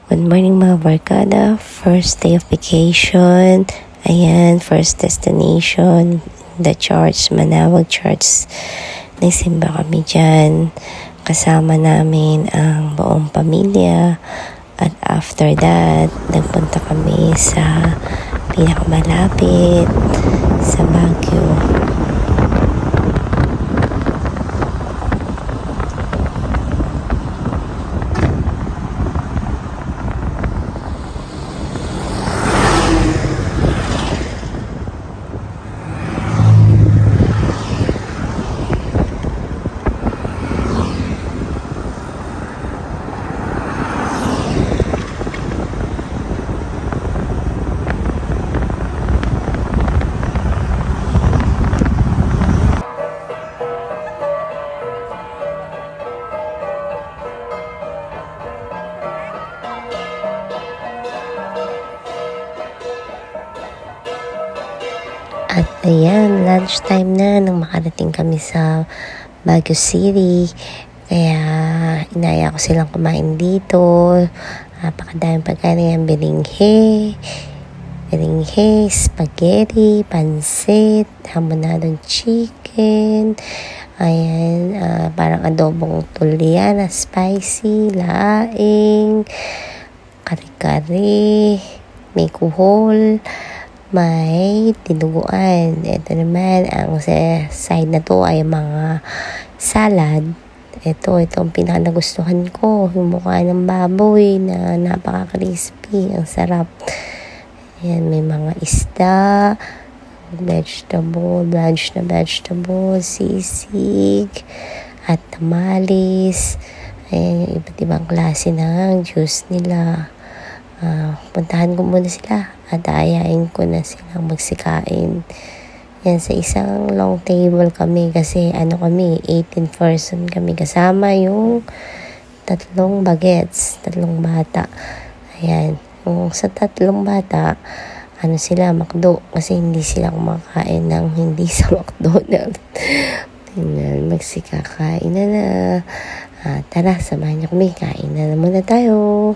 Good morning mga barkada, first day of vacation. Ayan, first destination, the church, Manawag Church. Nagsimba kami dyan. Kasama namin ang buong pamilya. At after that, nagpunta kami sa pinakamalapit sa Baguio. At ayan, lunchtime na nang makarating kami sa Baguio City. Kaya inaya ko silang kumain dito. Napakadaming pagkain, bilinghe, spaghetti, pansit, hamonadong chicken. Ayan, parang adobong tulyana, spicy, laing, kare-kare, may kuhol, may tinuguan. Ito naman, ang side na to ay mga salad. Ito ang pinaka-nagustuhan ko. Yung mukha ng baboy na napaka-crispy. Ang sarap. Ayan, may mga isda, vegetable, blanch na vegetable, sisig, at tamalis. Ayan, yung iba't ibang klase ng juice nila. Puntahan ko muna sila at ayain ko na silang magsikain. Yan, sa isang long table kami kasi kami, 18 person kami kasama yung 3 bagets, 3 bata. Ayan, yung sa 3 bata, sila, McDo, kasi hindi sila kumakain ng hindi sa McDonald's. Ayan, magsikakain na. Tara, samahan niyo kami, kain na muna tayo.